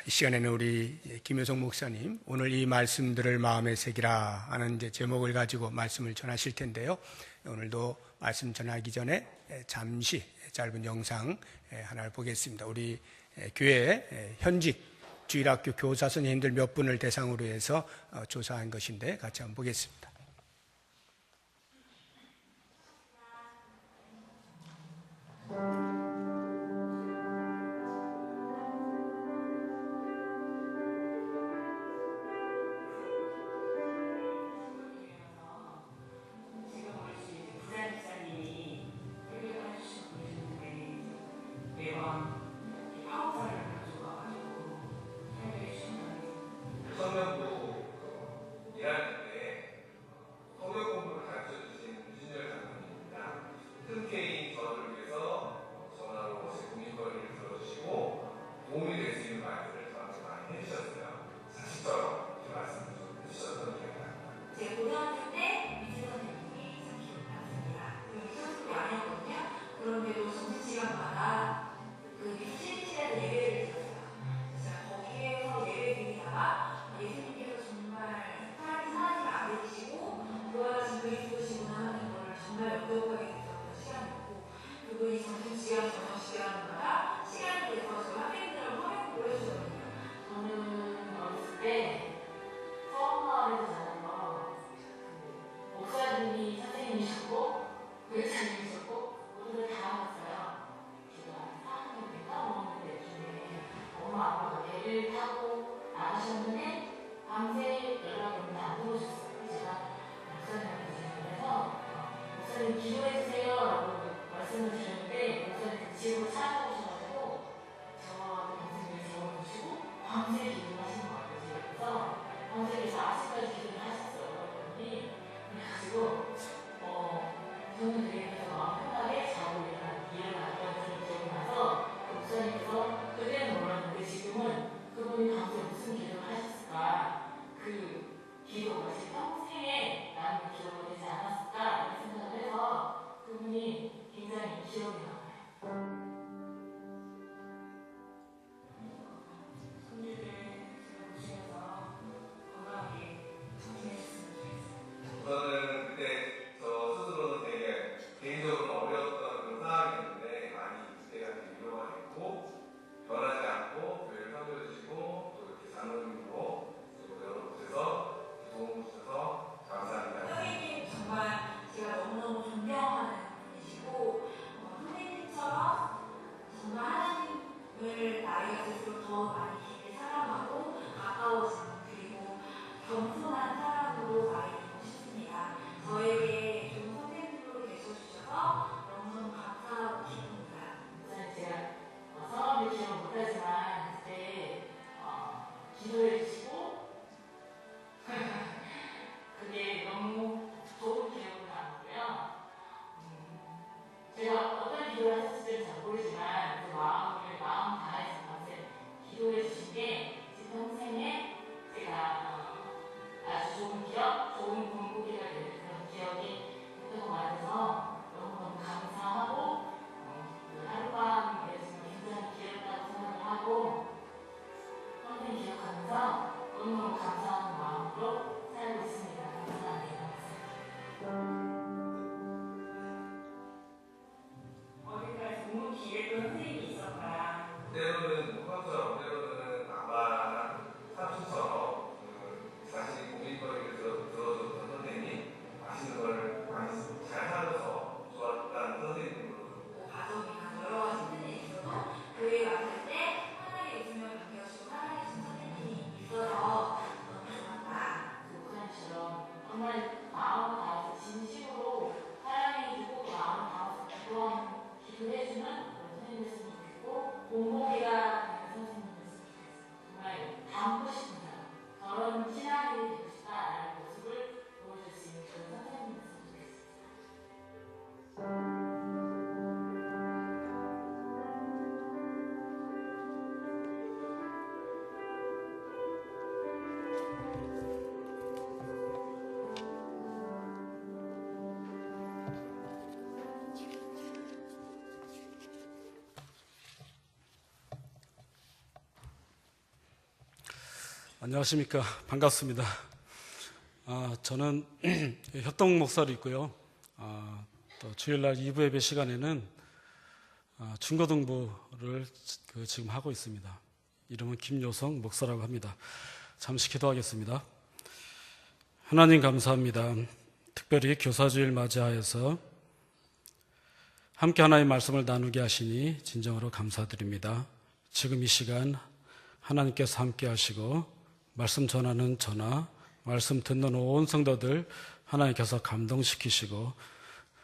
이 시간에는 우리 김효성 목사님 오늘 이 말씀들을 마음에 새기라 하는 이제 제목을 가지고 말씀을 전하실 텐데요. 오늘도 말씀 전하기 전에 잠시 짧은 영상 하나를 보겠습니다. 우리 교회 현직 주일학교 교사 선생님들 몇 분을 대상으로 해서 조사한 것인데 같이 한번 보겠습니다. 안녕하십니까. 반갑습니다. 저는 협동 목사로 있고요. 또 주일날 2부 예배 시간에는 중고등부를 지금 하고 있습니다. 이름은 김요성 목사라고 합니다. 잠시 기도하겠습니다. 하나님 감사합니다. 특별히 교사주일 맞이하여서 함께 하나님의 말씀을 나누게 하시니 진정으로 감사드립니다. 지금 이 시간 하나님께서 함께 하시고 말씀 전하는 저나 말씀 듣는 온 성도들 하나님께서 감동시키시고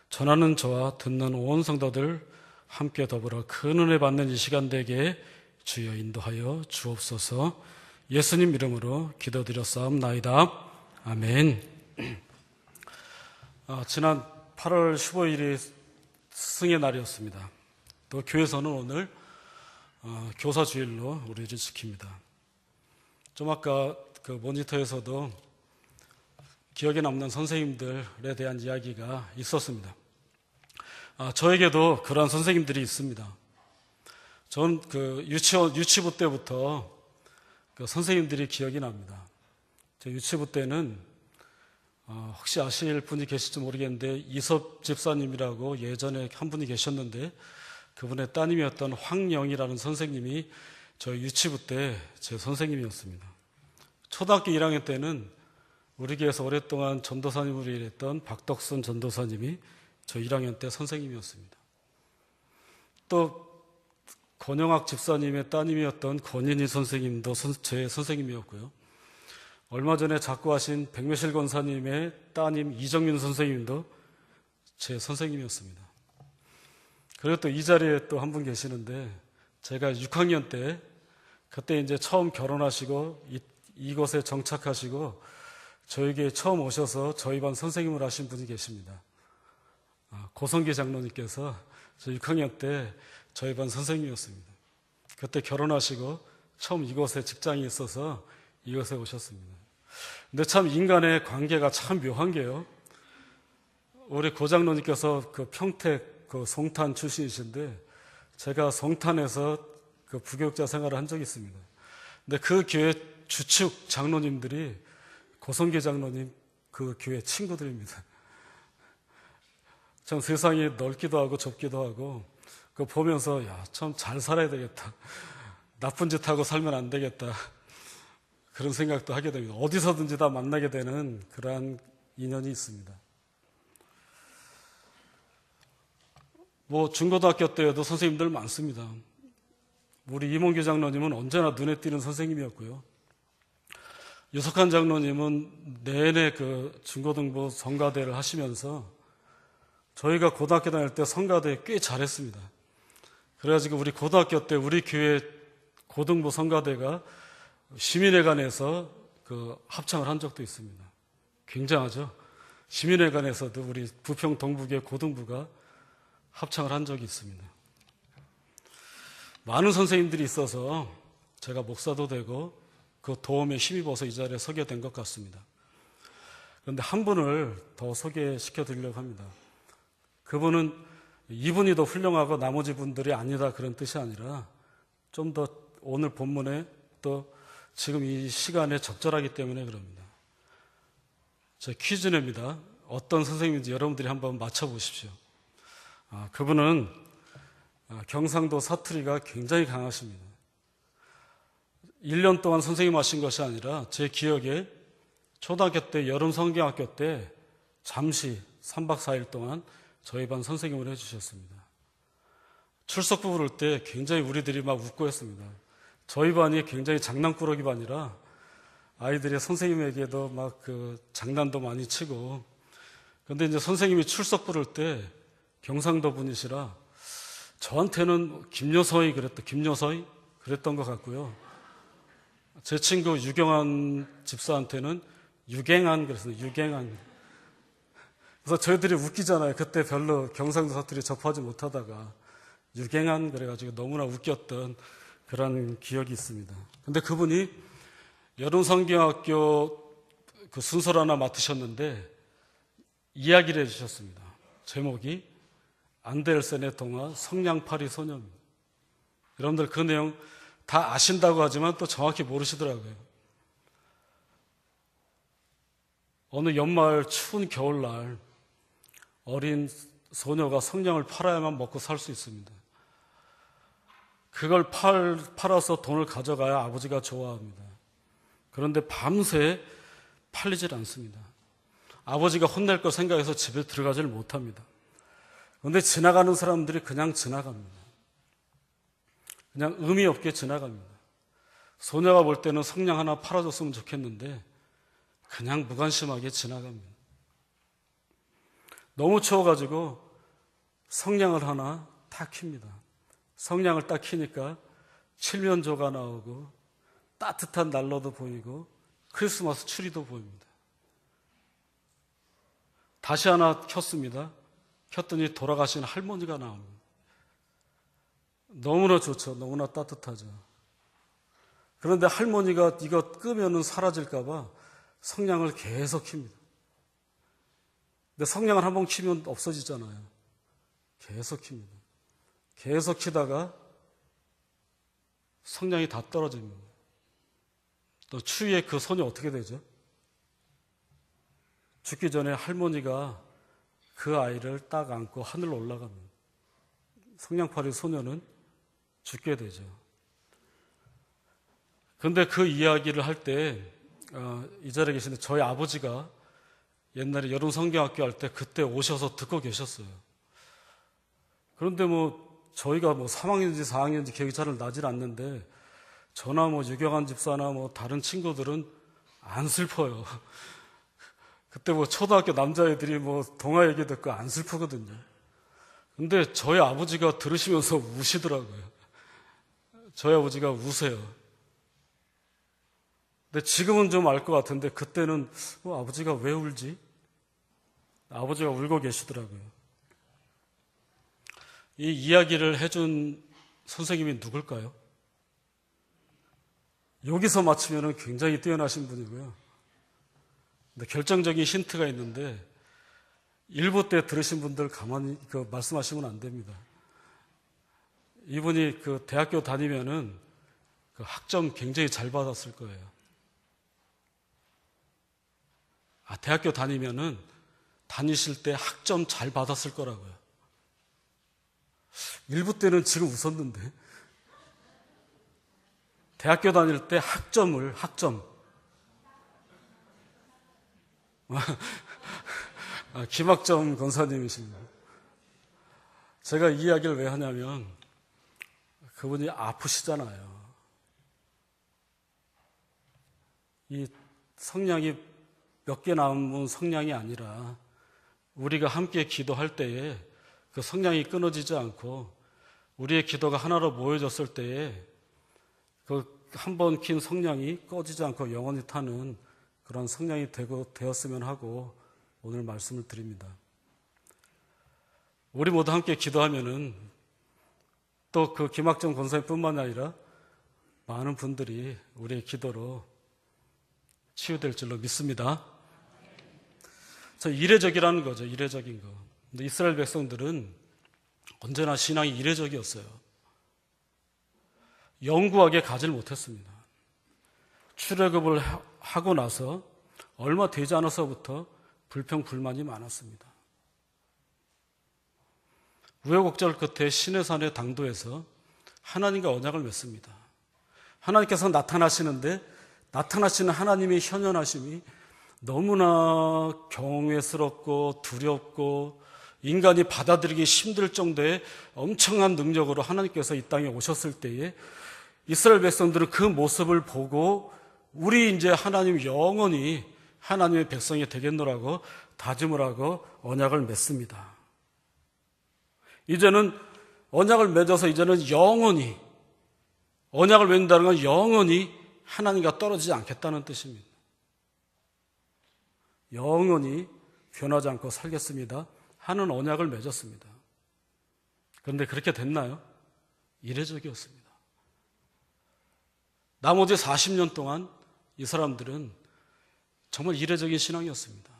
전하는 저와 듣는 온 성도들 함께 더불어 큰 은혜 받는 이 시간 되게 주여 인도하여 주옵소서. 예수님 이름으로 기도드렸사옵나이다. 아멘. 지난 8월 15일이 스승의 날이었습니다. 또 교회에서는 오늘 교사주일로 우리를 지킵니다. 좀 아까 그 모니터에서도 기억에 남는 선생님들에 대한 이야기가 있었습니다. 저에게도 그러한 선생님들이 있습니다. 전 유치부 때부터 그 선생님들이 기억이 납니다. 제 유치부 때는 혹시 아실 분이 계실지 모르겠는데 이섭 집사님이라고 예전에 한 분이 계셨는데 그분의 따님이었던 황영이라는 선생님이 저희 유치부 때 제 선생님이었습니다. 초등학교 1학년 때는 우리 교회에서 오랫동안 전도사님으로 일했던 박덕순 전도사님이 저 1학년 때 선생님이었습니다. 또 권영학 집사님의 따님이었던 권인희 선생님도 제 선생님이었고요. 얼마 전에 작고하신 백매실 권사님의 따님 이정윤 선생님도 제 선생님이었습니다. 그리고 또 이 자리에 또 한 분 계시는데 제가 6학년 때 그때 이제 처음 결혼하시고 이곳에 정착하시고 저에게 처음 오셔서 저희 반 선생님을 하신 분이 계십니다. 고성기 장로님께서 저 6학년 때 저희 반 선생님이었습니다. 그때 결혼하시고 처음 이곳에 직장이 있어서 이곳에 오셨습니다. 근데 참 인간의 관계가 참 묘한 게요. 우리 고장로님께서 그 평택 그 송탄 출신이신데 제가 송탄에서 그 부교육자 생활을 한 적이 있습니다. 근데 그 교회 주축 장로님들이 고성기 장로님 그 교회 친구들입니다. 참 세상이 넓기도 하고 좁기도 하고 그 보면서 참 잘 살아야 되겠다. 나쁜 짓 하고 살면 안 되겠다. 그런 생각도 하게 됩니다. 어디서든지 다 만나게 되는 그러한 인연이 있습니다. 중고등학교 때에도 선생님들 많습니다. 우리 이몽규 장로님은 언제나 눈에 띄는 선생님이었고요. 유석한 장로님은 내내 그 중고등부 성가대를 하시면서 저희가 고등학교 다닐 때 성가대 꽤 잘했습니다. 그래가지고 우리 고등학교 때 우리 교회 고등부 성가대가 시민회관에서 그 합창을 한 적도 있습니다. 굉장하죠? 시민회관에서도 우리 부평 동북의 고등부가 합창을 한 적이 있습니다. 많은 선생님들이 있어서 제가 목사도 되고 그 도움에 힘입어서 이 자리에 서게 된 것 같습니다. 그런데 한 분을 더 소개시켜 드리려고 합니다. 그분은 이분이 더 훌륭하고 나머지 분들이 아니다 그런 뜻이 아니라 좀 더 오늘 본문에 또 지금 이 시간에 적절하기 때문에 그럽니다. 저 퀴즈 냅니다. 어떤 선생님인지 여러분들이 한번 맞춰보십시오. 그분은 경상도 사투리가 굉장히 강하십니다. 1년 동안 선생님 하신 것이 아니라 제 기억에 초등학교 때 여름 성경학교 때 잠시 3박 4일 동안 저희 반 선생님을 해주셨습니다. 출석부 부를 때 굉장히 우리들이 막 웃고 했습니다. 저희 반이 굉장히 장난꾸러기 반이라 아이들이 선생님에게도 막 그 장난도 많이 치고 그런데 이제 선생님이 출석 부를 때 경상도 분이시라 저한테는 김여서이 그랬던 것 같고요. 제 친구 유경환 집사한테는 유갱한 그랬어요. 유갱한. 그래서 저희들이 웃기잖아요. 그때 별로 경상도 사투리 접하지 못하다가 유갱한 그래가지고 너무나 웃겼던 그런 기억이 있습니다. 근데 그분이 여름성경학교 그 순서를 하나 맡으셨는데 이야기를 해주셨습니다. 제목이 안데르센의 동화 성냥팔이 소녀입니다. 여러분들 그 내용 다 아신다고 하지만 또 정확히 모르시더라고요. 어느 연말 추운 겨울날 어린 소녀가 성냥을 팔아야만 먹고 살 수 있습니다. 그걸 팔아서 돈을 가져가야 아버지가 좋아합니다. 그런데 밤새 팔리질 않습니다. 아버지가 혼낼 걸 생각해서 집에 들어가질 못합니다. 그런데 지나가는 사람들이 그냥 지나갑니다. 그냥 의미 없게 지나갑니다. 소녀가 볼 때는 성냥 하나 팔아줬으면 좋겠는데 그냥 무관심하게 지나갑니다. 너무 추워가지고 성냥을 하나 탁 킵니다. 성냥을 딱 켜니까 칠면조가 나오고 따뜻한 난로도 보이고 크리스마스 추리도 보입니다. 다시 하나 켰습니다. 켰더니 돌아가신 할머니가 나옵니다. 너무나 좋죠. 너무나 따뜻하죠. 그런데 할머니가 이거 끄면은 사라질까봐 성냥을 계속 킵니다. 근데 성냥을 한번 켜면 없어지잖아요. 계속 킵니다. 계속 켜다가 성냥이 다 떨어집니다. 또 추위에 그 손이 어떻게 되죠? 죽기 전에 할머니가 그 아이를 딱 안고 하늘로 올라갑니다. 성냥팔이 소녀는 죽게 되죠. 그런데 그 이야기를 할 때 이 자리에 계시는 저희 아버지가 옛날에 여름 성경학교 할 때 그때 오셔서 듣고 계셨어요. 그런데 저희가 3학년인지 4학년인지 기억이 잘 나질 않는데 저나 유경환 집사나 다른 친구들은 안 슬퍼요. 그때 초등학교 남자애들이 동화 얘기 듣고 안 슬프거든요. 근데 저희 아버지가 들으시면서 우시더라고요. 저희 아버지가 우세요. 근데 지금은 좀 알 것 같은데 그때는 아버지가 왜 울지? 아버지가 울고 계시더라고요. 이 이야기를 해준 선생님이 누굴까요? 여기서 맞추면 굉장히 뛰어나신 분이고요. 근데 결정적인 힌트가 있는데 1부 때 들으신 분들 가만히 말씀하시면 안 됩니다. 이분이 대학교 다니면은 학점 굉장히 잘 받았을 거예요. 대학교 다니면은 다니실 때 학점 잘 받았을 거라고요. 1부 때는 지금 웃었는데 대학교 다닐 때 학점 김학점 권사님이십니다. 제가 이 이야기를 왜 하냐면 그분이 아프시잖아요. 이 성냥이 몇 개 남은 성냥이 아니라 우리가 함께 기도할 때에 그 성냥이 끊어지지 않고 우리의 기도가 하나로 모여졌을 때에 그 한 번 킨 성냥이 꺼지지 않고 영원히 타는 그런 성냥이 되었으면 하고 오늘 말씀을 드립니다. 우리 모두 함께 기도하면은 또 그 김학정 권사님뿐만 아니라 많은 분들이 우리의 기도로 치유될 줄로 믿습니다. 이례적이라는 거죠. 이례적인 거. 근데 이스라엘 백성들은 언제나 신앙이 이례적이었어요. 영구하게 가질 못했습니다. 출애굽을 하고 나서 얼마 되지 않아서부터 불평불만이 많았습니다. 우여곡절 끝에 시내산의 당도에서 하나님과 언약을 맺습니다. 하나님께서 나타나시는데 나타나시는 하나님의 현현하심이 너무나 경외스럽고 두렵고 인간이 받아들이기 힘들 정도의 엄청난 능력으로 하나님께서 이 땅에 오셨을 때에 이스라엘 백성들은 그 모습을 보고 우리 이제 하나님 영원히 하나님의 백성이 되겠노라고 다짐을 하고 언약을 맺습니다. 이제는 언약을 맺어서 이제는 영원히 언약을 맺는다는 건 영원히 하나님과 떨어지지 않겠다는 뜻입니다. 영원히 변하지 않고 살겠습니다 하는 언약을 맺었습니다. 그런데 그렇게 됐나요? 이례적이었습니다. 나머지 40년 동안 이 사람들은 정말 이례적인 신앙이었습니다.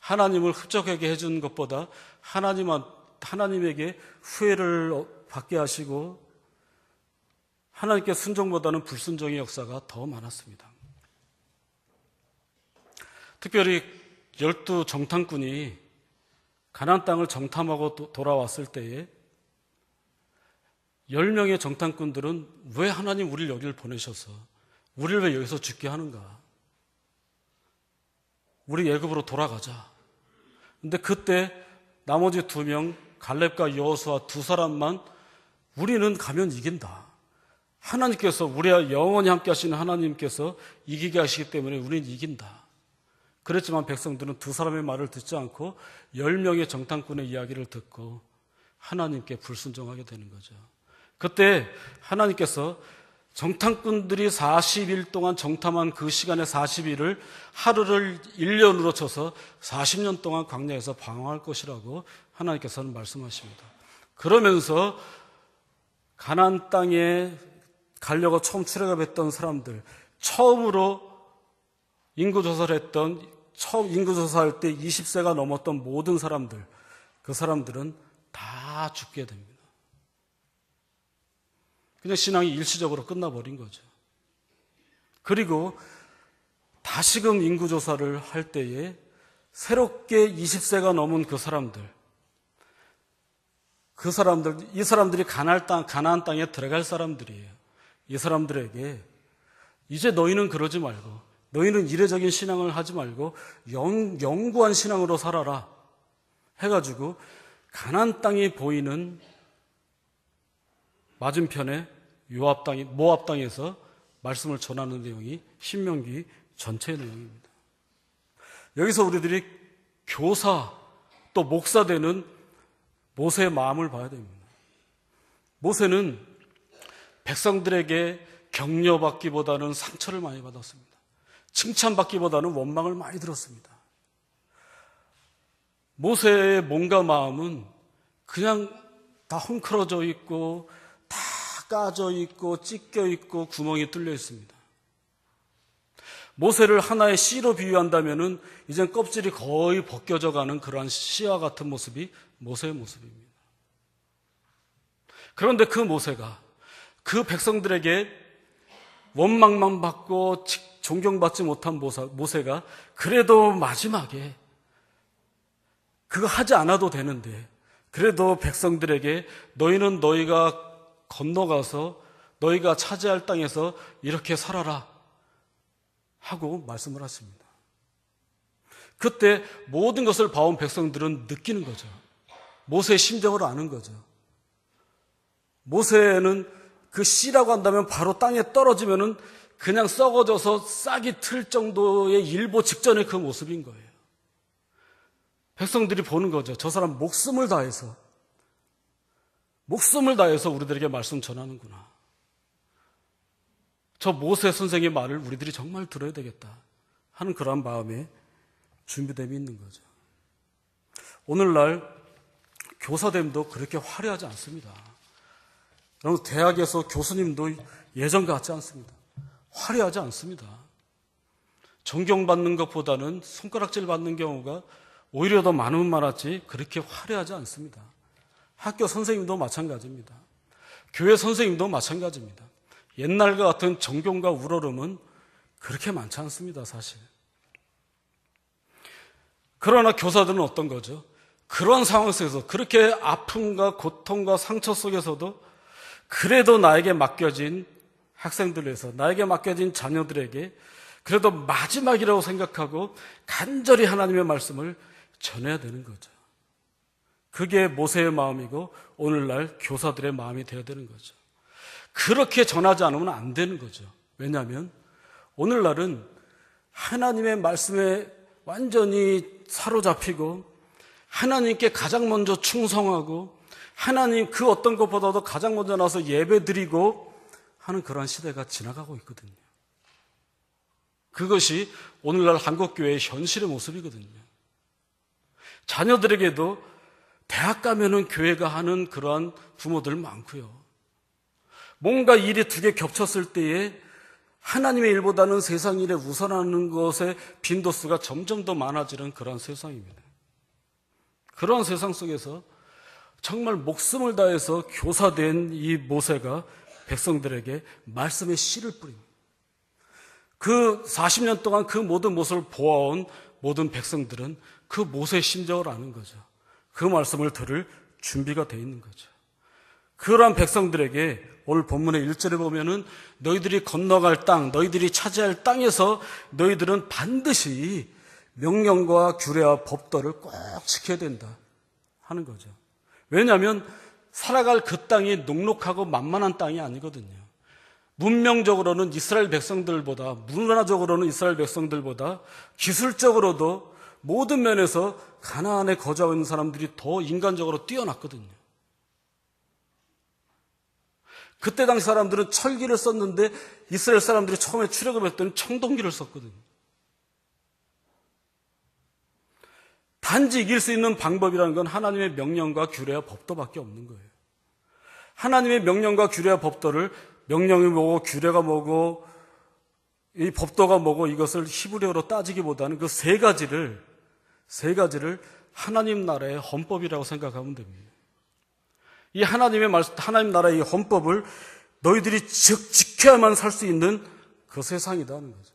하나님을 흡족하게 해준 것보다 하나님에게 후회를 받게 하시고 하나님께 순종보다는 불순종의 역사가 더 많았습니다. 특별히 12 정탐꾼이 가나안 땅을 정탐하고 돌아왔을 때에 10명의 정탐꾼들은 왜 하나님 우리를 여기를 보내셔서 우리를 왜 여기서 죽게 하는가? 우리 애굽으로 돌아가자. 근데 그때 나머지 2명 갈렙과 여호수아 2사람만 우리는 가면 이긴다. 하나님께서 우리와 영원히 함께 하시는 하나님께서 이기게 하시기 때문에 우리는 이긴다. 그랬지만 백성들은 2사람의 말을 듣지 않고 10명의 정탐꾼의 이야기를 듣고 하나님께 불순종하게 되는 거죠. 그때 하나님께서 정탐꾼들이 40일 동안 정탐한 그 시간의 40일을 하루를 1년으로 쳐서 40년 동안 광야에서 방황할 것이라고 하나님께서는 말씀하십니다. 그러면서 가나안 땅에 가려고 처음 출애굽했던 사람들, 처음으로 인구조사를 했던, 처음 인구조사할 때 20세가 넘었던 모든 사람들, 그 사람들은 다 죽게 됩니다. 그냥 신앙이 일시적으로 끝나버린 거죠. 그리고 다시금 인구조사를 할 때에 새롭게 20세가 넘은 그 사람들, 이 사람들이 가나안 땅에 들어갈 사람들이에요. 이 사람들에게 이제 너희는 그러지 말고, 너희는 이례적인 신앙을 하지 말고 영구한 신앙으로 살아라 해가지고 가나안 땅이 보이는 맞은편에 모압 땅에서 말씀을 전하는 내용이 신명기 전체의 내용입니다. 여기서 우리들이 교사 또 목사 되는 모세의 마음을 봐야 됩니다. 모세는 백성들에게 격려받기보다는 상처를 많이 받았습니다. 칭찬받기보다는 원망을 많이 들었습니다. 모세의 몸과 마음은 그냥 다 헝클어져 있고 다 까져 있고 찢겨 있고 구멍이 뚫려 있습니다. 모세를 하나의 씨로 비유한다면은 이젠 껍질이 거의 벗겨져 가는 그러한 씨와 같은 모습이 모세의 모습입니다. 그런데 그 모세가 그 백성들에게 원망만 받고 존경받지 못한 모세가 그래도 마지막에 그거 하지 않아도 되는데 그래도 백성들에게 너희는 너희가 건너가서 너희가 차지할 땅에서 이렇게 살아라 하고 말씀을 하십니다. 그때 모든 것을 봐온 백성들은 느끼는 거죠. 모세의 심정을 아는 거죠. 모세는 그 씨라고 한다면 바로 땅에 떨어지면은 그냥 썩어져서 싹이 틀 정도의 일보 직전의 그 모습인 거예요. 백성들이 보는 거죠. 저 사람 목숨을 다해서 우리들에게 말씀 전하는구나. 저 모세 선생의 말을 우리들이 정말 들어야 되겠다 하는 그러한 마음에 준비됨이 있는 거죠. 오늘날 교사됨도 그렇게 화려하지 않습니다. 여러분, 대학에서 교수님도 예전 같지 않습니다. 화려하지 않습니다. 존경받는 것보다는 손가락질 받는 경우가 오히려 더 많았지 그렇게 화려하지 않습니다. 학교 선생님도 마찬가지입니다. 교회 선생님도 마찬가지입니다. 옛날과 같은 정경과 우러름은 그렇게 많지 않습니다, 사실. 그러나 교사들은 어떤 거죠? 그러한 상황 속에서 그렇게 아픔과 고통과 상처 속에서도 그래도 나에게 맡겨진 학생들에서 나에게 맡겨진 자녀들에게 그래도 마지막이라고 생각하고 간절히 하나님의 말씀을 전해야 되는 거죠. 그게 모세의 마음이고 오늘날 교사들의 마음이 되어야 되는 거죠. 그렇게 전하지 않으면 안 되는 거죠. 왜냐하면 오늘날은 하나님의 말씀에 완전히 사로잡히고 하나님께 가장 먼저 충성하고 하나님 그 어떤 것보다도 가장 먼저 나서 예배드리고 하는 그런 시대가 지나가고 있거든요. 그것이 오늘날 한국교회의 현실의 모습이거든요. 자녀들에게도 대학 가면은 교회가 하는 그러한 부모들 많고요. 뭔가 일이 2개 겹쳤을 때에 하나님의 일보다는 세상 일에 우선하는 것의 빈도수가 점점 더 많아지는 그런 세상입니다. 그런 세상 속에서 정말 목숨을 다해서 교사된 이 모세가 백성들에게 말씀의 씨를 뿌립니다. 그 40년 동안 그 모든 모습을 보아온 모든 백성들은 그 모세의 심정을 아는 거죠. 그 말씀을 들을 준비가 되어 있는 거죠. 그러한 백성들에게 오늘 본문의 1절에 보면은 너희들이 건너갈 땅, 너희들이 차지할 땅에서 너희들은 반드시 명령과 규례와 법도를 꼭 지켜야 된다 하는 거죠. 왜냐하면 살아갈 그 땅이 녹록하고 만만한 땅이 아니거든요. 문명적으로는 이스라엘 백성들보다, 문화적으로는 이스라엘 백성들보다, 기술적으로도 모든 면에서 가나안에 거주하고 있는 사람들이 더 인간적으로 뛰어났거든요. 그때 당시 사람들은 철기를 썼는데 이스라엘 사람들이 처음에 출애굽했더니 청동기를 썼거든요. 단지 이길 수 있는 방법이라는 건 하나님의 명령과 규례와 법도밖에 없는 거예요. 하나님의 명령과 규례와 법도를, 명령이 뭐고 규례가 뭐고 이 법도가 뭐고 이것을 히브리어로 따지기보다는 그 세 가지를 하나님 나라의 헌법이라고 생각하면 됩니다. 이 하나님 나라의 이 헌법을 너희들이 지켜야만 살 수 있는 그 세상이라는 거죠.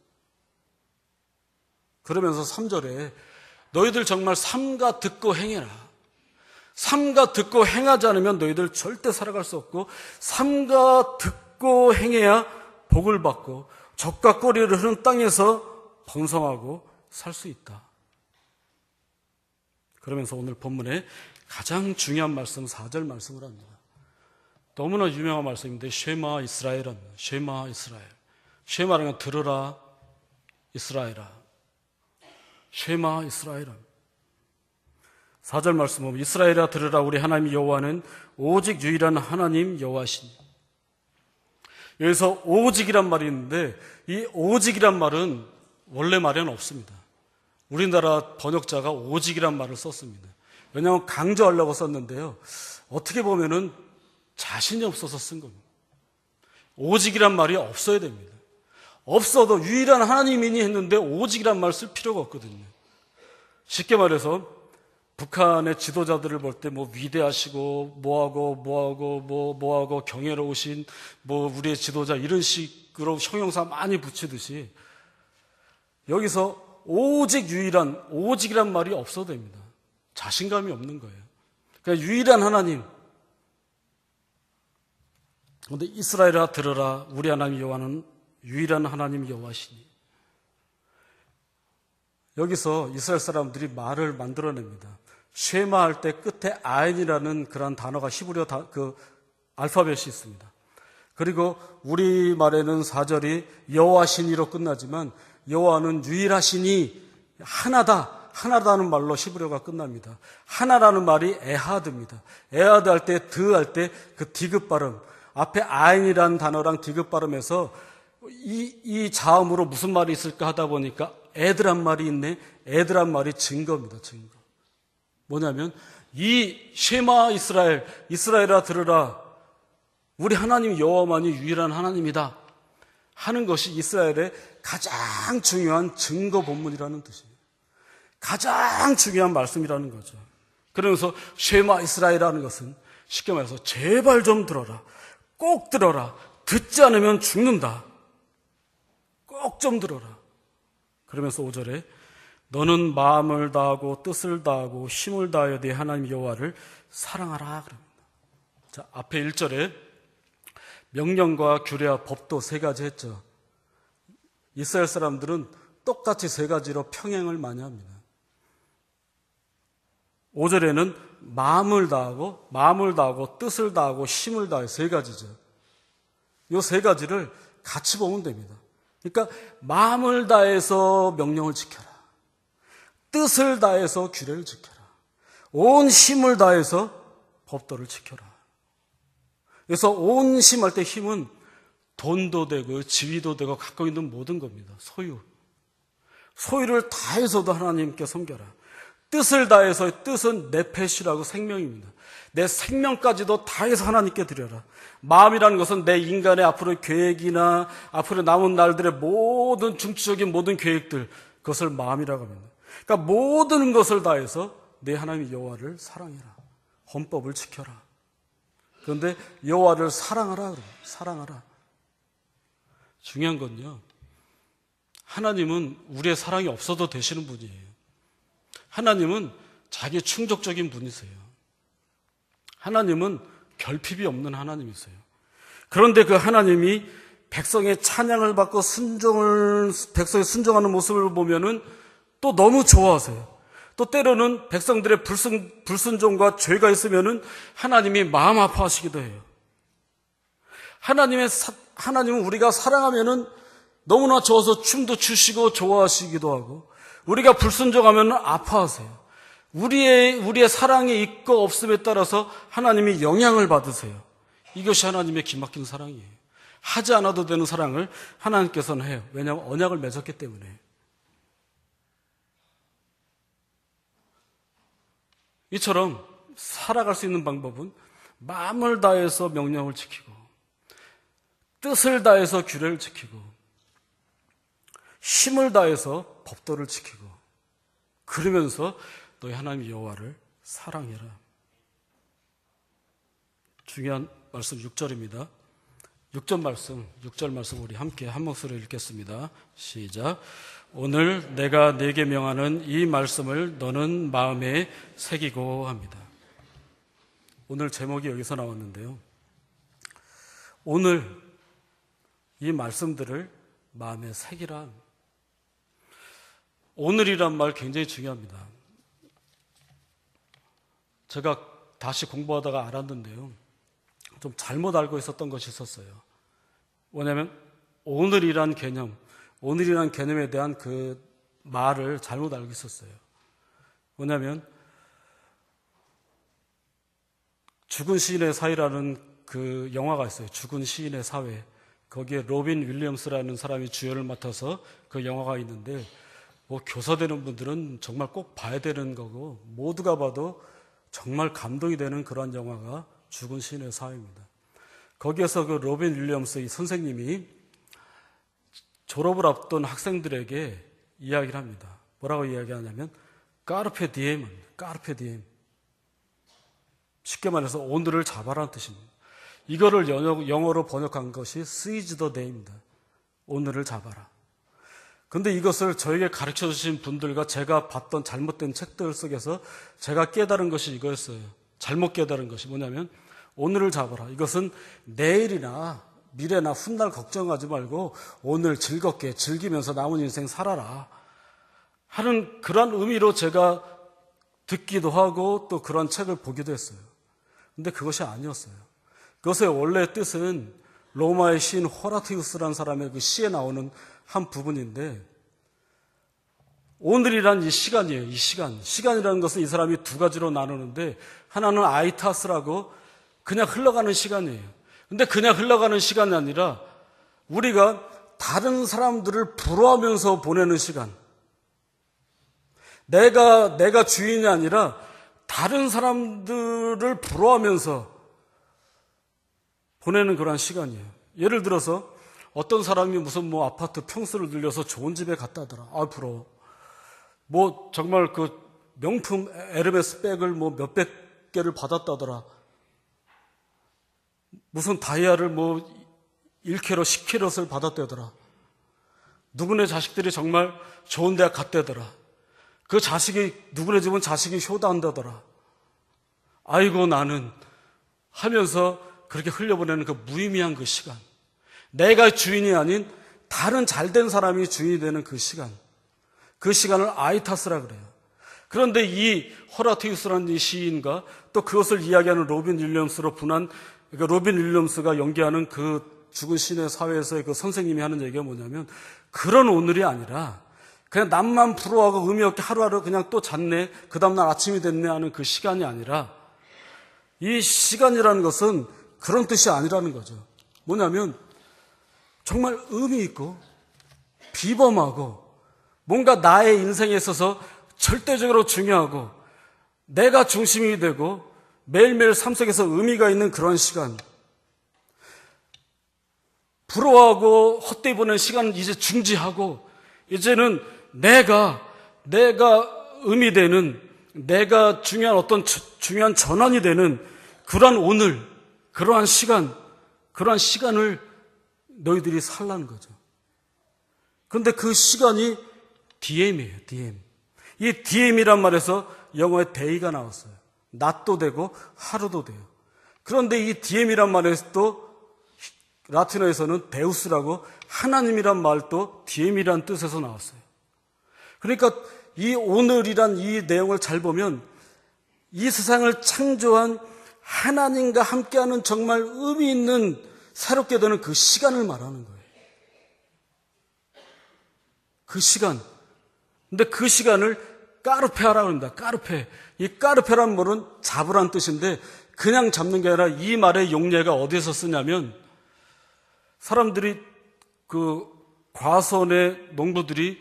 그러면서 3절에 너희들 정말 삼가 듣고 행해라. 삼가 듣고 행하지 않으면 너희들 절대 살아갈 수 없고, 삼가 듣고 행해야 복을 받고 젖과 꿀이 흐르는 땅에서 번성하고 살 수 있다. 그러면서 오늘 본문에 가장 중요한 말씀 4절 말씀을 합니다. 너무나 유명한 말씀인데 쉐마 이스라엘은, 쉐마 이스라엘. 쉐마라는 건 들으라 이스라엘아. 쉐마 이스라엘은. 4절 말씀 보면 이스라엘아 들으라 우리 하나님 여호와는 오직 유일한 하나님 여호와시니. 여기서 오직이란 말이 있는데 이 오직이란 말은 원래 말에는 없습니다. 우리나라 번역자가 오직이란 말을 썼습니다. 왜냐하면 강조하려고 썼는데요. 어떻게 보면은 자신이 없어서 쓴 겁니다. 오직이란 말이 없어야 됩니다. 없어도 유일한 하나님이니 했는데 오직이란 말 쓸 필요가 없거든요. 쉽게 말해서 북한의 지도자들을 볼 때 뭐 위대하시고 뭐하고 경애로우신 뭐 우리의 지도자 이런 식으로 형용사 많이 붙이듯이 여기서 오직 유일한, 오직이란 말이 없어도 됩니다. 자신감이 없는 거예요. 그러니까 유일한 하나님. 그런데 이스라엘아 들으라 우리 하나님 여호와는 유일한 하나님 여호와시니. 여기서 이스라엘 사람들이 말을 만들어냅니다. 쉐마 할 때 끝에 아인이라는 그런 단어가 히브리어 그 알파벳이 있습니다. 그리고 우리말에는 4절이 여호와시니로 끝나지만 여호와는 유일하시니 하나다는 말로 히브리어가 끝납니다. 하나라는 말이 에하드입니다. 에하드 할 때, 할 때 그 디귿 발음, 앞에 아인이라는 단어랑 디귿 발음에서 이 자음으로 무슨 말이 있을까 하다 보니까 에드란 말이 있네. 에드란 말이 증거입니다. 증거. 뭐냐면 이 쉐마 이스라엘아 들으라 우리 하나님 여호와만이 유일한 하나님이다 하는 것이 이스라엘의 가장 중요한 증거 본문이라는 뜻이에요. 가장 중요한 말씀이라는 거죠. 그러면서 쉐마 이스라엘이라는 것은 쉽게 말해서 제발 좀 들어라. 꼭 들어라. 듣지 않으면 죽는다. 꼭 좀 들어라. 그러면서 5절에 너는 마음을 다하고 뜻을 다하고 힘을 다하여 네 하나님 여호와를 사랑하라 그럽니다. 자, 앞에 1절에 명령과 규례와 법도 세 가지 했죠. 이스라엘 사람들은 똑같이 세 가지로 평행을 많이 합니다. 5절에는 마음을 다하고 뜻을 다하고 힘을 다해 세 가지죠. 이 세 가지를 같이 보면 됩니다. 그러니까 마음을 다해서 명령을 지켜라. 뜻을 다해서 규례를 지켜라. 온 힘을 다해서 법도를 지켜라. 그래서 온 힘할 때 힘은 돈도 되고 지위도 되고 갖고 있는 모든 겁니다. 소유를 다해서도 하나님께 섬겨라. 뜻을 다해서 뜻은 네페시라고 생명입니다. 내 생명까지도 다해서 하나님께 드려라. 마음이라는 것은 내 인간의 앞으로의 계획이나 앞으로 남은 날들의 모든 중추적인 모든 계획들 그것을 마음이라고 합니다. 그러니까 모든 것을 다해서 내 하나님 여호와를 사랑해라. 헌법을 지켜라. 그런데 여호와를 사랑하라. 사랑하라. 중요한 건요. 하나님은 우리의 사랑이 없어도 되시는 분이에요. 하나님은 자기 충족적인 분이세요. 하나님은 결핍이 없는 하나님이세요. 그런데 그 하나님이 백성의 찬양을 받고 백성이 순종하는 모습을 보면은 또 너무 좋아하세요. 또 때로는 백성들의 불순종과 죄가 있으면은 하나님이 마음 아파하시기도 해요. 하나님은 우리가 사랑하면은 너무나 좋아서 춤도 추시고 좋아하시기도 하고, 우리가 불순종하면은 아파하세요. 우리의 사랑이 있고 없음에 따라서 하나님이 영향을 받으세요. 이것이 하나님의 기막힌 사랑이에요. 하지 않아도 되는 사랑을 하나님께서는 해요. 왜냐하면 언약을 맺었기 때문에. 이처럼 살아갈 수 있는 방법은 마음을 다해서 명령을 지키고, 뜻을 다해서 규례를 지키고, 힘을 다해서 법도를 지키고, 그러면서 너희 하나님 여호와를 사랑해라. 중요한 말씀 6절입니다. 6절 말씀 우리 함께 한 목소리로 읽겠습니다. 시작. 오늘 내가 네게 명하는 이 말씀을 너는 마음에 새기고 합니다. 오늘 제목이 여기서 나왔는데요. 오늘 이 말씀들을 마음에 새기라. 오늘이란 말 굉장히 중요합니다. 제가 다시 공부하다가 알았는데요. 좀 잘못 알고 있었던 것이 있었어요. 뭐냐면 오늘이란 개념에 대한 그 말을 잘못 알고 있었어요. 뭐냐면 죽은 시인의 사회라는 그 영화가 있어요. 죽은 시인의 사회. 거기에 로빈 윌리엄스라는 사람이 주연을 맡아서 그 영화가 있는데, 뭐 교사되는 분들은 정말 꼭 봐야 되는 거고, 모두가 봐도 정말 감동이 되는 그런 영화가 죽은 시인의 사회입니다. 거기에서 그 로빈 윌리엄스 이 선생님이 졸업을 앞둔 학생들에게 이야기를 합니다. 뭐라고 이야기하냐면 까르페 디엠. 쉽게 말해서 오늘을 잡아라는 뜻입니다. 이거를 영어로 번역한 것이 seize the day입니다. 오늘을 잡아라. 근데 이것을 저에게 가르쳐 주신 분들과 제가 봤던 잘못된 책들 속에서 제가 깨달은 것이 이거였어요. 잘못 깨달은 것이 뭐냐면 오늘을 잡아라. 이것은 내일이나 미래나 훗날 걱정하지 말고 오늘 즐겁게 즐기면서 남은 인생 살아라 하는 그런 의미로 제가 듣기도 하고 또 그런 책을 보기도 했어요. 근데 그것이 아니었어요. 그것의 원래 뜻은 로마의 시인 호라티우스라는 사람의 그 시에 나오는 한 부분인데, 오늘이란 이 시간이에요. 이 시간이라는 것은 이 사람이 두 가지로 나누는데, 하나는 아이타스라고 그냥 흘러가는 시간이에요. 근데 그냥 흘러가는 시간이 아니라 우리가 다른 사람들을 부러워하면서 보내는 시간. 내가 주인이 아니라 다른 사람들을 부러워하면서 보내는 그런 시간이에요. 예를 들어서 어떤 사람이 무슨 아파트 평수를 늘려서 좋은 집에 갔다더라. 아, 부러워. 정말 그 명품 에르메스 백을 몇백 개를 받았다더라. 무슨 다이아를 1kg, 10kg를 받았다더라. 누구네 자식들이 정말 좋은 대학 갔다더라. 누구네 집은 자식이 효도한다더라. 아이고 나는 하면서 그렇게 흘려보내는 그 무의미한 그 시간. 내가 주인이 아닌 다른 잘된 사람이 주인이 되는 그 시간. 그 시간을 아이타스라 그래요. 그런데 이 호라티우스라는 이 시인과 또 그것을 이야기하는 로빈 윌리엄스로 분한, 그러니까 로빈 윌리엄스가 연기하는 그 죽은 시인의 사회에서의 그 선생님이 하는 얘기가 뭐냐면, 그런 오늘이 아니라 그냥 남만 부러워하고 의미 없게 하루하루 그냥 또 잤네, 그 다음날 아침이 됐네 하는 그 시간이 아니라, 이 시간이라는 것은 그런 뜻이 아니라는 거죠. 뭐냐면 정말 의미 있고 비범하고 뭔가 나의 인생에 있어서 절대적으로 중요하고 내가 중심이 되고 매일매일 삶 속에서 의미가 있는 그런 시간. 부러워하고 헛되이 보낸 시간은 이제 중지하고, 이제는 내가 의미되는, 내가 중요한 중요한 전환이 되는 그러한 오늘, 그러한 시간을 너희들이 살라는 거죠. 그런데 그 시간이 DM이에요, DM. 이 DM이란 말에서 영어에 day가 나왔어요. 낮도 되고 하루도 돼요. 그런데 이 DM이란 말에서도 라틴어에서는 데우스라고 하나님이란 말도 DM이란 뜻에서 나왔어요. 그러니까 이 오늘이란 이 내용을 잘 보면 이 세상을 창조한 하나님과 함께하는 정말 의미 있는 새롭게 되는 그 시간을 말하는 거예요. 그 시간. 근데 그 시간을 까르페아라고 합니다. 까르페. 이 까르페라는 말은 잡으란 뜻인데 그냥 잡는 게 아니라 이 말의 용례가 어디서 쓰냐면 사람들이 그 과수원의 농부들이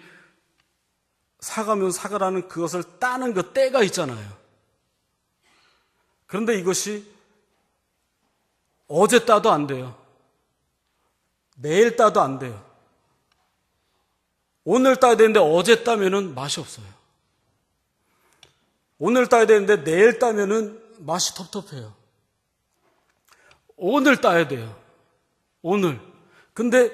사가면 사가라는 그것을 따는 그 때가 있잖아요. 그런데 이것이 어제 따도 안 돼요. 내일 따도 안 돼요. 오늘 따야 되는데 어제 따면은 맛이 없어요. 오늘 따야 되는데 내일 따면은 맛이 텁텁해요. 오늘 따야 돼요. 오늘. 근데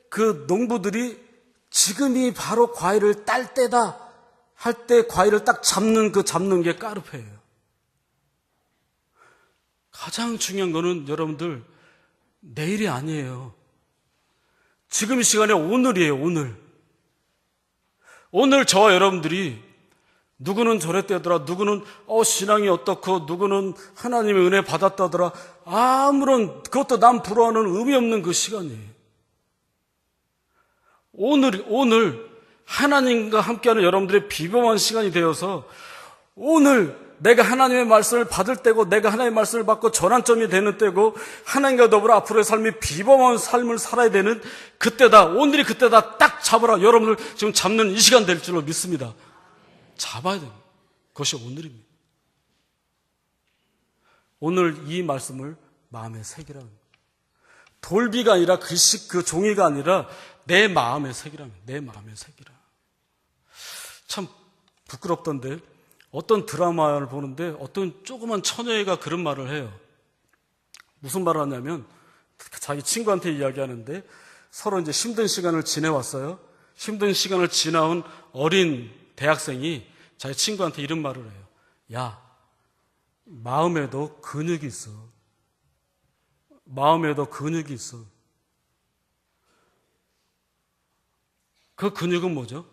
그 농부들이 지금이 바로 과일을 딸 때다 할 때 과일을 딱 잡는 게 까르페예요. 가장 중요한 거는 여러분들 내일이 아니에요. 지금 이 시간에 오늘이에요. 오늘 저와 여러분들이 누구는 저랬다더라, 누구는 신앙이 어떻고, 누구는 하나님의 은혜 받았다더라, 아무런 그것도 남 부러워하는 의미 없는 그 시간이에요. 오늘 하나님과 함께하는 여러분들의 비범한 시간이 되어서 오늘 내가 하나님의 말씀을 받을 때고 내가 하나님의 말씀을 받고 전환점이 되는 때고 하나님과 더불어 앞으로의 삶이 비범한 삶을 살아야 되는 그때다. 오늘이 그때다. 딱 잡아라. 여러분들 지금 잡는 이 시간 될 줄로 믿습니다. 잡아야 됩니다. 그것이 오늘입니다. 오늘 이 말씀을 마음에 새기라는 거예요. 돌비가 아니라 그 종이가 아니라 내 마음에 새기라는 거예요. 내 마음에 새기라. 참 부끄럽던데 어떤 드라마를 보는데 어떤 조그만 처녀애가 그런 말을 해요. 무슨 말을 하냐면 자기 친구한테 이야기하는데 서로 이제 힘든 시간을 지내왔어요. 힘든 시간을 지나온 어린 대학생이 자기 친구한테 이런 말을 해요. 야, 마음에도 근육이 있어. 마음에도 근육이 있어. 그 근육은 뭐죠?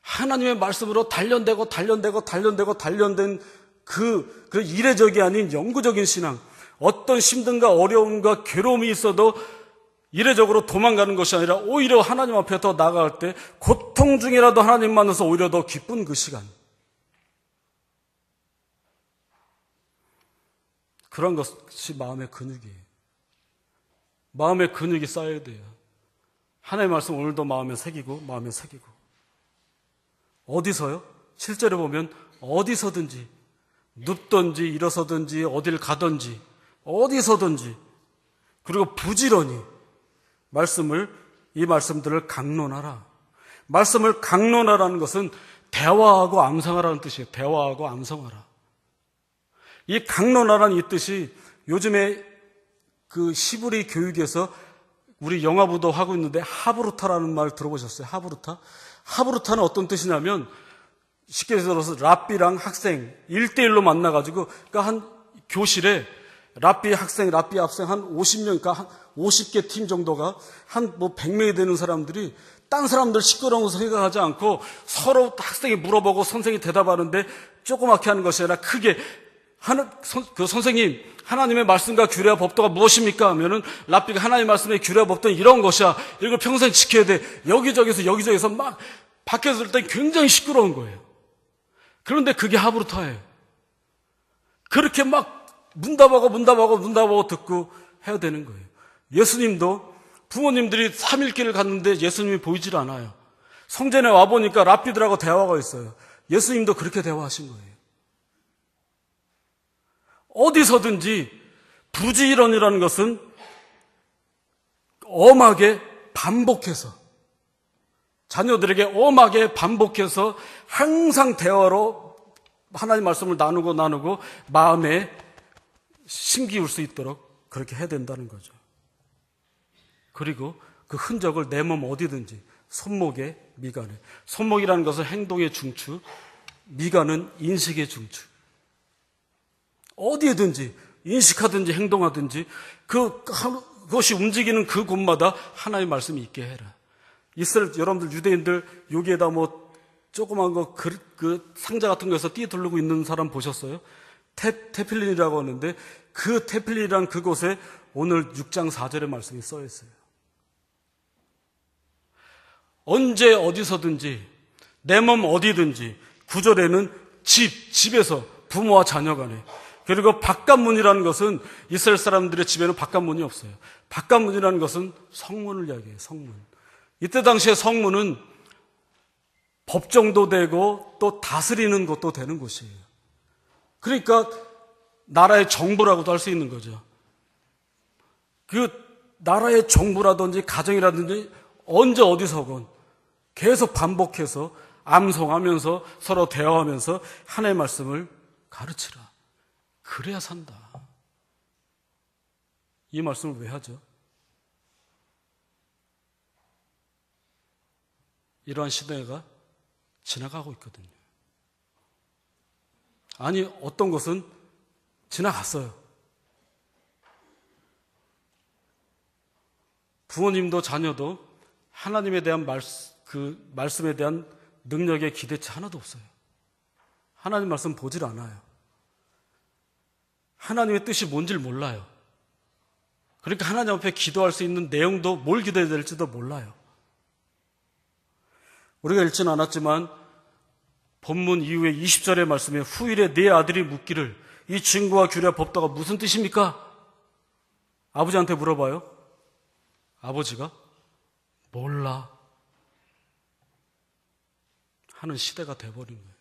하나님의 말씀으로 단련된 그 이례적이 아닌 영구적인 신앙. 어떤 힘든가 어려움과 괴로움이 있어도 이례적으로 도망가는 것이 아니라 오히려 하나님 앞에 더 나아갈 때 고통 중이라도 하나님 만나서 오히려 더 기쁜 그 시간. 그런 것이 마음의 근육이에요. 마음의 근육이 쌓여야 돼요. 하나님의 말씀 오늘도 마음에 새기고. 어디서요? 실제로 보면 어디서든지 눕든지 일어서든지 어딜 가든지 어디서든지 그리고 부지런히 이 말씀들을 강론하라. 말씀을 강론하라는 것은 대화하고 암송하라는 뜻이에요. 대화하고 암송하라. 이 강론하라는 이 뜻이 요즘에 그 히브리 교육에서 우리 영화부도 하고 있는데 하브루타라는 말 들어보셨어요? 하브루타는 어떤 뜻이냐면 쉽게 들어서 랍비랑 학생 1대1로 만나가지고 그러니까 한 교실에 랍비 학생 한 50명, 그러니까 한 50개 팀 정도가 한 100명이 되는 사람들이 딴 사람들 시끄러운 것을 생각하지 않고 서로 학생이 물어보고 선생님이 대답하는데 조그맣게 하는 것이 아니라 크게 그 선생님, 하나님의 말씀과 규례와 법도가 무엇입니까? 하면은 랍비가 하나님의 말씀의 규례와 법도는 이런 것이야. 이걸 평생 지켜야 돼. 여기저기서 막 밖에서 들 때 굉장히 시끄러운 거예요. 그런데 그게 하브루타예요. 그렇게 막 문답하고 듣고 해야 되는 거예요. 예수님도 부모님들이 3일길을 갔는데 예수님이 보이질 않아요. 성전에 와보니까 랍비들하고 대화가 있어요. 예수님도 그렇게 대화하신 거예요. 어디서든지 부지런이라는 것은 엄하게 반복해서 자녀들에게 엄하게 반복해서 항상 대화로 하나님 말씀을 나누고 마음에 심기울 수 있도록 그렇게 해야 된다는 거죠. 그리고 그 흔적을 내 몸 어디든지 손목에 미간에. 손목이라는 것은 행동의 중추, 미간은 인식의 중추. 어디에든지 인식하든지 행동하든지 그것이 움직이는 그 곳마다 하나님의 말씀이 있게 해라. 이스라엘 여러분들 유대인들 여기에다 뭐 조그만 거 그 상자 같은 거에서 띠 두르고 있는 사람 보셨어요? 테필린이라고 하는데 그 테필린이란 그곳에 오늘 6장 4절의 말씀이 써 있어요. 언제 어디서든지 내 몸 어디든지 9절에는 집에서 부모와 자녀 간에 그리고 바깥문이라는 것은 이스라엘 사람들의 집에는 바깥문이 없어요. 바깥문이라는 것은 성문을 이야기해요. 성문. 이때 당시에 성문은 법정도 되고 또 다스리는 것도 되는 곳이에요. 그러니까 나라의 정부라고도 할 수 있는 거죠. 그 나라의 정부라든지 가정이라든지 언제 어디서건 계속 반복해서 암송하면서 서로 대화하면서 하나님의 말씀을 가르치라. 그래야 산다. 이 말씀을 왜 하죠? 이러한 시대가 지나가고 있거든요. 아니, 어떤 것은 지나갔어요. 부모님도 자녀도 하나님에 대한 그 말씀에 대한 능력의 기대치 하나도 없어요. 하나님 말씀 보질 않아요. 하나님의 뜻이 뭔지를 몰라요. 그러니까 하나님 앞에 기도할 수 있는 내용도 뭘 기도해야 될지도 몰라요. 우리가 읽지는 않았지만 본문 이후에 20절의 말씀에 후일에 네 아들이 묻기를 이 증거와 규례와 법도가 무슨 뜻입니까? 아버지한테 물어봐요. 아버지가 몰라 하는 시대가 돼버린 거예요.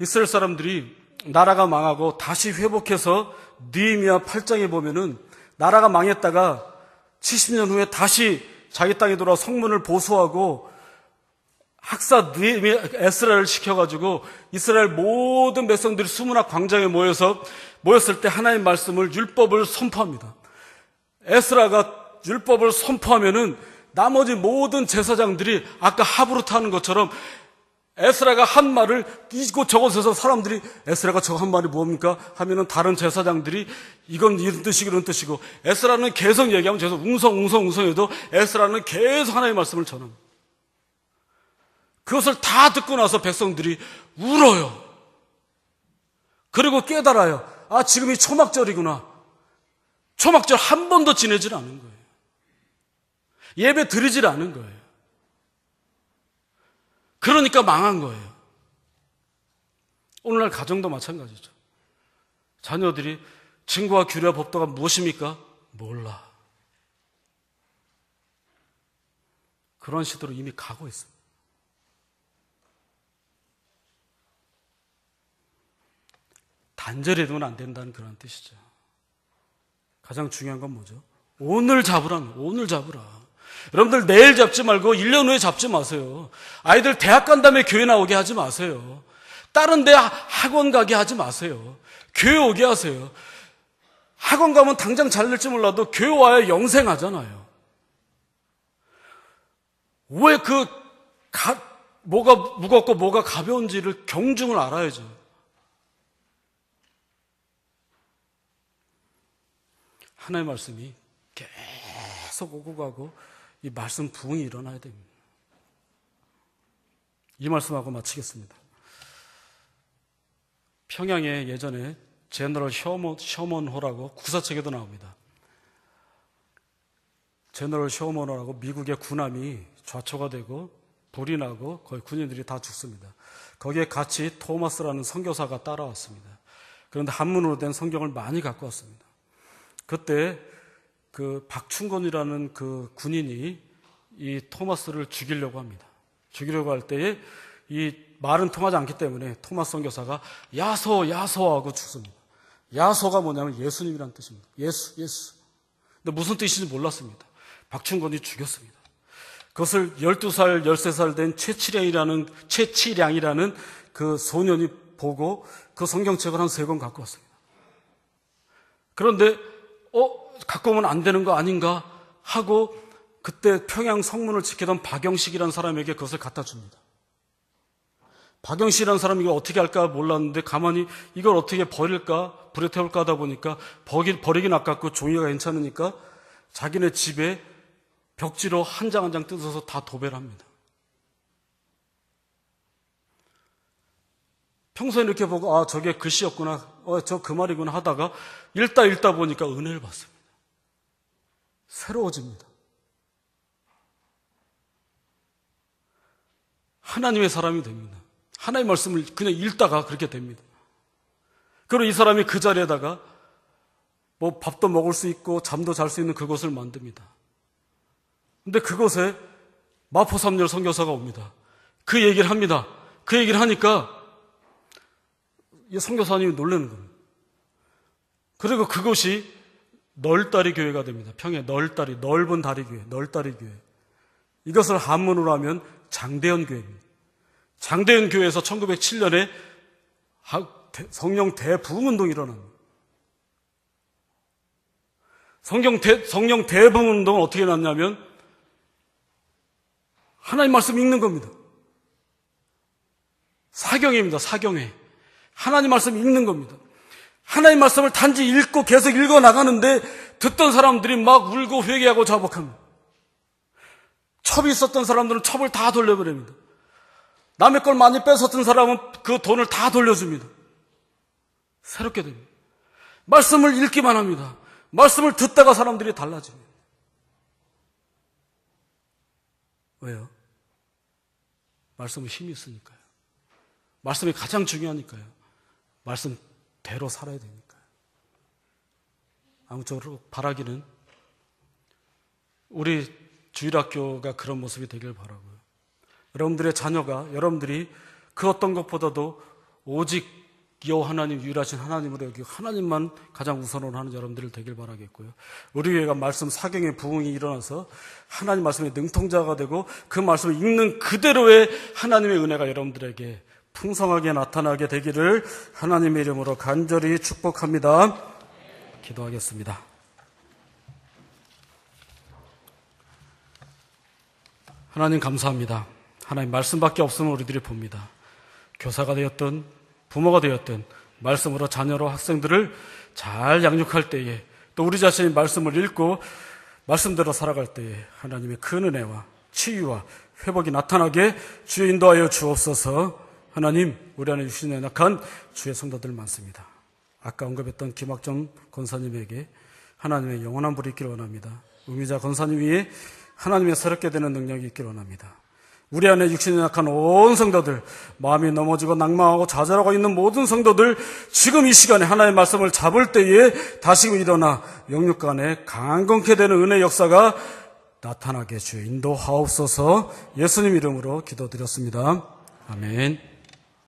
이스라엘 사람들이 나라가 망하고 다시 회복해서 느헤미야 8장에 보면은 나라가 망했다가 70년 후에 다시 자기 땅에 돌아와 성문을 보수하고 학사 느헤미야 에스라를 시켜가지고 이스라엘 모든 백성들이 수문학 광장에 모였을 때 하나님의 말씀을 율법을 선포합니다. 에스라가 율법을 선포하면은 나머지 모든 제사장들이 아까 하브루타 하는 것처럼 에스라가 한 말을 이곳 저곳에서 사람들이 에스라가 저거 한 말이 뭡니까? 하면은 다른 제사장들이 이건 이런 뜻이고 이런 뜻이고 에스라는 계속 얘기하면 계속 웅성해도 에스라는 계속 하나님의 말씀을 전합니다. 그것을 다 듣고 나서 백성들이 울어요. 그리고 깨달아요. 아, 지금이 초막절이구나. 초막절 한 번도 지내질 않은 거예요. 예배 드리질 않은 거예요. 그러니까 망한 거예요. 오늘날 가정도 마찬가지죠. 자녀들이 증거와 규례와 법도가 무엇입니까? 몰라. 그런 시대로 이미 가고 있습니다. 단절해 두면 안 된다는 그런 뜻이죠. 가장 중요한 건 뭐죠? 오늘 잡으라는 거예요. 오늘 잡으라. 여러분들 내일 잡지 말고 1년 후에 잡지 마세요. 아이들 대학 간 다음에 교회 나오게 하지 마세요. 다른 데 학원 가게 하지 마세요. 교회 오게 하세요. 학원 가면 당장 잘 될지 몰라도 교회 와야 영생하잖아요. 왜 뭐가 무겁고 뭐가 가벼운지를 경중을 알아야죠. 하나님의 말씀이 계속 오고 가고 이 말씀 부흥이 일어나야 됩니다. 이 말씀하고 마치겠습니다. 평양에 예전에 제너럴 셔먼호라고 국사책에도 나옵니다. 제너럴 셔먼호라고 미국의 군함이 좌초가 되고 불이 나고 거의 군인들이 다 죽습니다. 거기에 같이 토마스라는 선교사가 따라왔습니다. 그런데 한문으로 된 성경을 많이 갖고 왔습니다. 그때 그 박충건이라는 그 군인이 이 토마스를 죽이려고 합니다. 죽이려고 할 때에 이 말은 통하지 않기 때문에 토마스 선교사가 야소 하고 죽습니다. 야소가 뭐냐면 예수님이라는 뜻입니다. 예수. 근데 무슨 뜻인지 몰랐습니다. 박충건이 죽였습니다. 그것을 12살, 13살 된 최치량이라는 그 소년이 보고 그 성경책을 한 3권 갖고 왔습니다. 그런데 갖고 오면 안 되는 거 아닌가 하고 그때 평양 성문을 지키던 박영식이라는 사람에게 그것을 갖다 줍니다. 박영식이라는 사람이 이걸 어떻게 할까 몰랐는데 가만히 이걸 어떻게 버릴까, 불에 태울까 하다 보니까 버리긴 아깝고 종이가 괜찮으니까 자기네 집에 벽지로 한 장 한 장 뜯어서 다 도배를 합니다. 평소에 이렇게 보고 저게 글씨였구나, 저 그 말이구나 하다가 읽다 보니까 은혜를 받습니다. 새로워집니다. 하나님의 사람이 됩니다. 하나님의 말씀을 그냥 읽다가 그렇게 됩니다. 그리고 이 사람이 그 자리에다가 밥도 먹을 수 있고 잠도 잘 수 있는 그곳을 만듭니다. 근데 그곳에 마포삼열 선교사가 옵니다. 그 얘기를 합니다. 그 얘기를 하니까 이 선교사님이 놀라는 겁니다. 그리고 그곳이 널다리 교회가 됩니다. 평양 널다리, 넓은 다리 교회, 널다리 교회. 이것을 한문으로 하면 장대현 교회입니다. 장대현 교회에서 1907년에 성령 대부흥운동이 일어납니다. 성령 대부흥운동은 어떻게 났냐면 하나님 말씀 읽는 겁니다. 사경회입니다. 사경회. 하나님 말씀 읽는 겁니다. 하나님 말씀을 단지 읽고 계속 읽어 나가는데 듣던 사람들이 막 울고 회개하고 자복합니다. 첩이 있었던 사람들은 첩을 다 돌려버립니다. 남의 걸 많이 뺏었던 사람은 그 돈을 다 돌려줍니다. 새롭게 됩니다. 말씀을 읽기만 합니다. 말씀을 듣다가 사람들이 달라집니다. 왜요? 말씀은 힘이 있으니까요. 말씀이 가장 중요하니까요. 말씀대로 살아야 되니까요. 아무쪼록 바라기는 우리 주일학교가 그런 모습이 되길 바라고요. 여러분들의 자녀가 여러분들이 그 어떤 것보다도 오직 여호와 하나님, 유일하신 하나님으로 여기고 하나님만 가장 우선으로 하는 여러분들을 되길 바라겠고요. 우리 교회가 말씀 사경의 부흥이 일어나서 하나님 말씀의 능통자가 되고 그 말씀을 읽는 그대로의 하나님의 은혜가 여러분들에게 풍성하게 나타나게 되기를 하나님의 이름으로 간절히 축복합니다. 기도하겠습니다. 하나님 감사합니다. 하나님 말씀밖에 없으면 우리들이 봅니다. 교사가 되었든 부모가 되었든 말씀으로 자녀로 학생들을 잘 양육할 때에 또 우리 자신이 말씀을 읽고 말씀대로 살아갈 때에 하나님의 큰 은혜와 치유와 회복이 나타나게 주여 인도하여 주옵소서. 하나님, 우리 안에 육신에 연약한 주의 성도들 많습니다. 아까 언급했던 김학점 권사님에게 하나님의 영원한 불이 있기를 원합니다. 우미자 권사님 위에 하나님의 새롭게 되는 능력이 있기를 원합니다. 우리 안에 육신에 약한 온 성도들, 마음이 넘어지고 낭망하고 좌절하고 있는 모든 성도들, 지금 이 시간에 하나님의 말씀을 잡을 때에 다시금 일어나 영육간에 강건케 되는 은혜의 역사가 나타나게 주여 인도하옵소서. 예수님 이름으로 기도드렸습니다. 아멘.